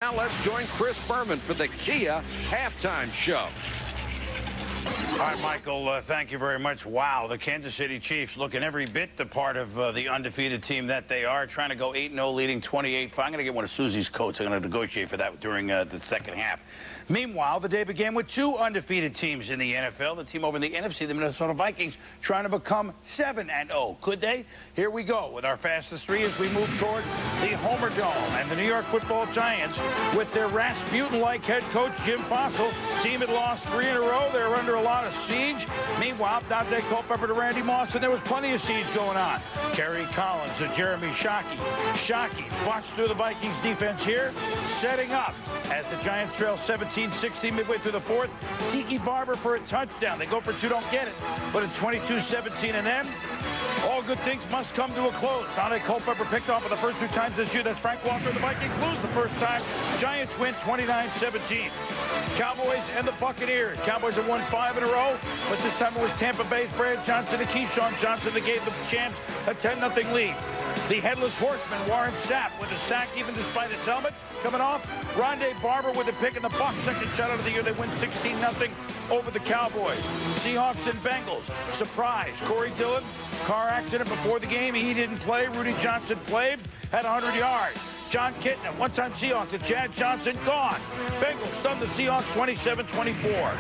Now let's join Chris Berman for the Kia Halftime Show. All right, Michael, thank you very much. Wow, the Kansas City Chiefs looking every bit the part of the undefeated team that they are, trying to go 8-0, leading 28-5. I'm going to get one of Susie's coats. I'm going to negotiate for that during the second half. Meanwhile, the day began with two undefeated teams in the NFL. The team over in the NFC, the Minnesota Vikings, trying to become 7-0. Could they? Here we go with our fastest three as we move toward the Homer Dome. And the New York Football Giants, with their Rasputin-like head coach Jim Fossil, team had lost 3 in a row. They were under a lot of siege. Meanwhile, Dante Culpepper to Randy Moss, and there was plenty of siege going on. Kerry Collins to Jeremy Shockey. Shockey watched through the Vikings defense here, setting up as the Giants trail 17-16 midway through the fourth. Tiki Barber for a touchdown. They go for two, don't get it. But it's 22-17, and then all good things must come to a close. Dante Culpepper picked off for the first 2 times this year. That's Frank Walker. The Vikings lose the first time. Giants win 29-17. Cowboys and the Buccaneers. Cowboys have won 5 in a row, but this time it was Tampa Bay's Brad Johnson and Keyshawn Johnson that gave the champs a 10-0 lead. The Headless Horseman, Warren Sapp, with a sack even despite his helmet. Coming off, Rondé Barber with a pick in the Bucs. Second shutout of the year. They win 16-0 over the Cowboys. Seahawks and Bengals. Surprise. Corey Dillon, car accident before the game. He didn't play. Rudy Johnson played, had 100 yards. John Kitna, one-time Seahawks, and Chad Johnson gone. Bengals stunned the Seahawks 27-24.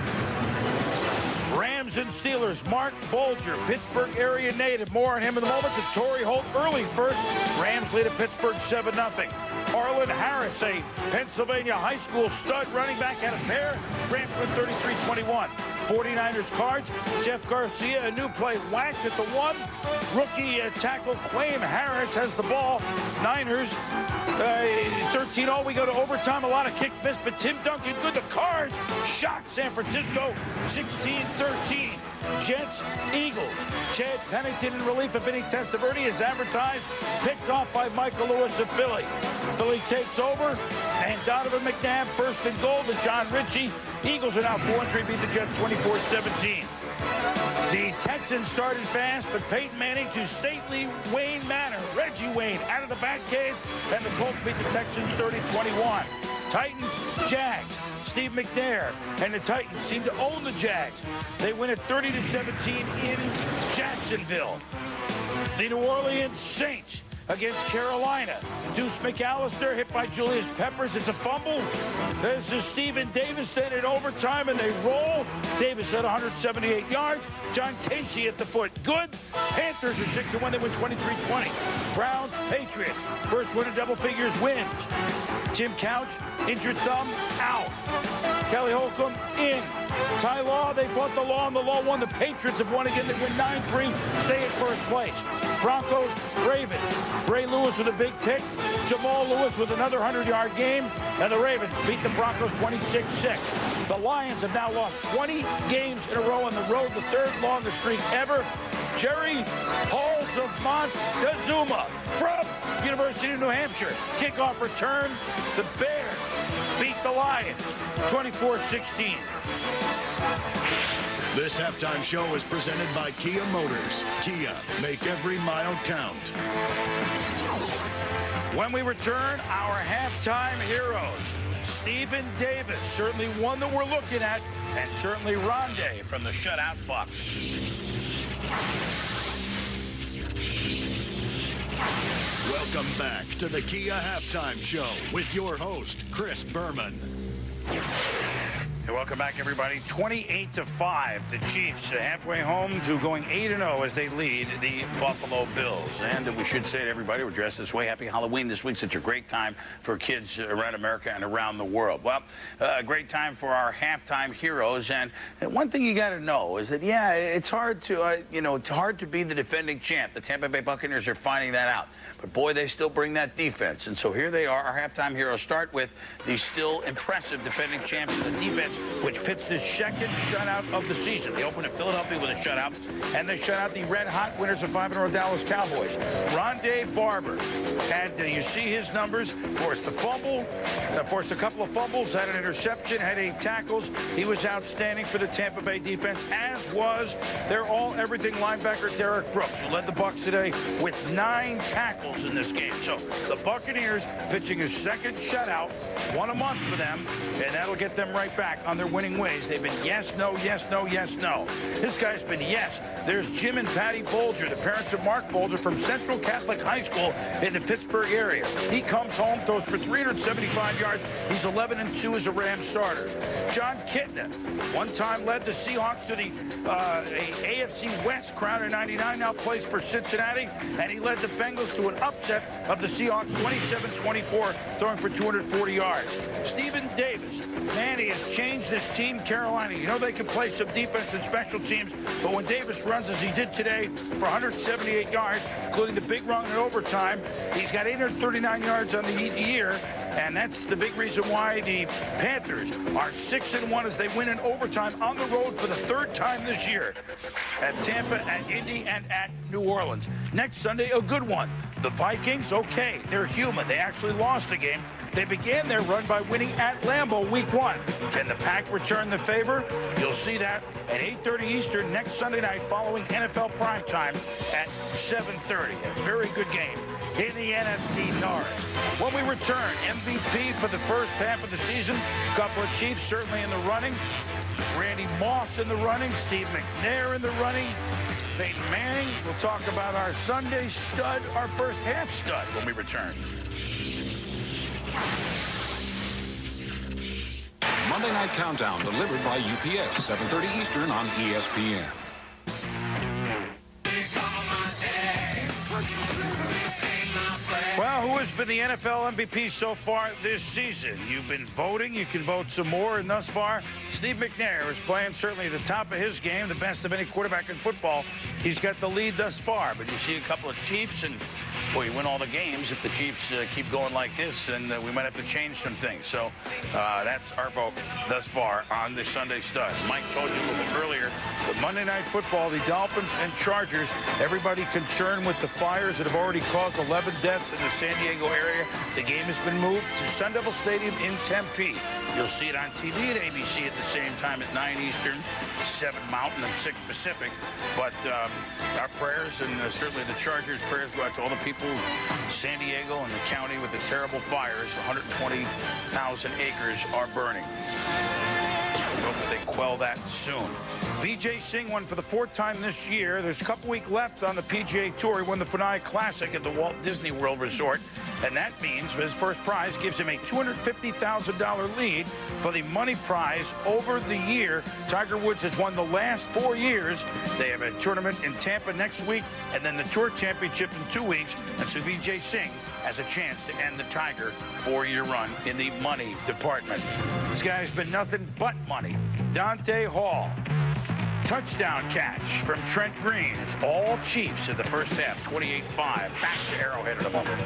Rams and Steelers, Mark Bolger, Pittsburgh area native. More on him in the moment. To Torrey Holt early first. Rams lead at Pittsburgh 7-0. Arlen Harris, a Pennsylvania high school stud running back, had a pair. Rams win 33-21. 49ers Cards, Jeff Garcia, a new play, whacked at the 1. Rookie tackle Quayne Harris has the ball. Niners 13-0. We go to overtime. A lot of kick missed, but Tim Duncan good. The Cards shocked San Francisco 16-13. Jets, Eagles. Chad Pennington in relief of Vinny Testaverde is advertised. Picked off by Michael Lewis of Philly. Philly takes over, and Donovan McNabb first and goal to John Ritchie. Eagles are now 4-3, beat the Jets 24-17. The Texans started fast, but Peyton Manning to stately Wayne Manor. Reggie Wayne out of the back cave, and the Colts beat the Texans 30-21. Titans, Jags. Steve McNair and the Titans seem to own the Jags. They win at 30-17 in Jacksonville. The New Orleans Saints against Carolina. Deuce McAllister hit by Julius Peppers. It's a fumble. This is Stephen Davis then in overtime, and they roll. Davis had 178 yards. John Casey at the foot. Good. Panthers are 6-1. They win 23-20. Browns, Patriots. First win in double figures wins. Tim Couch, injured thumb, out. Kelly Holcomb, in. Ty Law, they fought the law, and the law won. The Patriots have won again. They win 9-3, stay in first place. Broncos, Ravens. Ray Lewis with a big pick. Jamal Lewis with another 100-yard game. And the Ravens beat the Broncos 26-6. The Lions have now lost 20 games in a row on the road, the 3rd longest streak ever. Jerry Halls of Montezuma from University of New Hampshire. Kickoff return. The Bears beat the Lions 24-16. This halftime show is presented by Kia Motors. Kia, make every mile count. When we return, our halftime heroes. Stephen Davis, certainly one that we're looking at, and certainly Rondé from the shutout Bucs. Welcome back to the Kia Halftime Show with your host, Chris Berman. Hey, welcome back, everybody. 28-5. The Chiefs halfway home to going 8-0 as they lead the Buffalo Bills. And we should say to everybody, we're dressed this way. Happy Halloween this week. Such a great time for kids around America and around the world. Well, a great time for our halftime heroes. And one thing you got to know is that, yeah, it's hard to, it's hard to be the defending champ. The Tampa Bay Buccaneers are finding that out. But, boy, they still bring that defense. And so here they are. Our halftime heroes start with the still impressive defending champs of the defense. which pits the second shutout of the season. They opened in Philadelphia with a shutout, and they shut out the red-hot winners of 5-0 Dallas Cowboys. Rondé Barber, and you see his numbers. Forced a fumble, forced a couple of fumbles, had an interception, had 8 tackles. He was outstanding for the Tampa Bay defense, as was their all-everything linebacker Derek Brooks, who led the Bucs today with 9 tackles in this game. So the Buccaneers pitching a second shutout, one a month for them, and that'll get them right back on their winning ways. They've been yes, no, yes, no, yes, no. This guy's been yes. There's Jim and Patty Bolger, the parents of Mark Bolger from Central Catholic High School in the Pittsburgh area. He comes home, throws for 375 yards. He's 11-2 as a Ram starter. John Kitna, one time led the Seahawks to the AFC West crown in '99, now plays for Cincinnati, and he led the Bengals to an upset of the Seahawks 27-24, throwing for 240 yards. Stephen Davis, man, he has changed this team, Carolina. You know they can play some defense and special teams, but when Davis runs as he did today for 178 yards, including the big run in overtime, he's got 839 yards on the year, and that's the big reason why the Panthers are 6-1 as they win in overtime on the road for the 3rd time this year at Tampa, at Indy, and at New Orleans. Next Sunday, a good one. The Vikings, okay, they're human. They actually lost a game. They began their run by winning at Lambeau week 1. Can the Pack return the favor? You'll see that at 8:30 Eastern next Sunday night following NFL primetime at 7:30. A very good game in the NFC North. When we return, MVP for the first half of the season. A couple of Chiefs certainly in the running. Randy Moss in the running. Steve McNair in the running. Peyton Manning. We'll talk about our Sunday stud, our first half stud when we return. Monday Night Countdown delivered by UPS, 7:30 Eastern on ESPN. Well, who has been the NFL MVP so far this season? You've been voting. You can vote some more. And thus far, Steve McNair is playing certainly at the top of his game, the best of any quarterback in football. He's got the lead thus far. But you see a couple of Chiefs, and, boy, you win all the games. If the Chiefs keep going like this, and we might have to change some things. So that's our vote thus far on the Sunday stud. Mike told you a little bit earlier, the Monday Night Football, the Dolphins and Chargers, everybody concerned with the fires that have already caused 11 deaths in the San Diego area. The game has been moved to Sun Devil Stadium in Tempe. You'll see it on TV at ABC at the same time at 9 Eastern, 7 Mountain, and 6 Pacific. But our prayers, and certainly the Chargers' prayers, go out to all the people in San Diego and the county with the terrible fires. 120,000 acres are burning. We hope that they quell that soon. Vijay Singh won for the 4th time this year. There's a couple weeks left on the PGA Tour. He won the Finale Classic at the Walt Disney World Resort. And that means his first prize gives him a $250,000 lead for the money prize over the year. Tiger Woods has won the last 4 years. They have a tournament in Tampa next week, and then the Tour Championship in 2 weeks. And so Vijay Singh has a chance to end the Tiger 4-year run in the money department. This guy's been nothing but money. Dante Hall. Touchdown catch from Trent Green. It's all Chiefs in the first half, 28-5. Back to Arrowhead in a moment.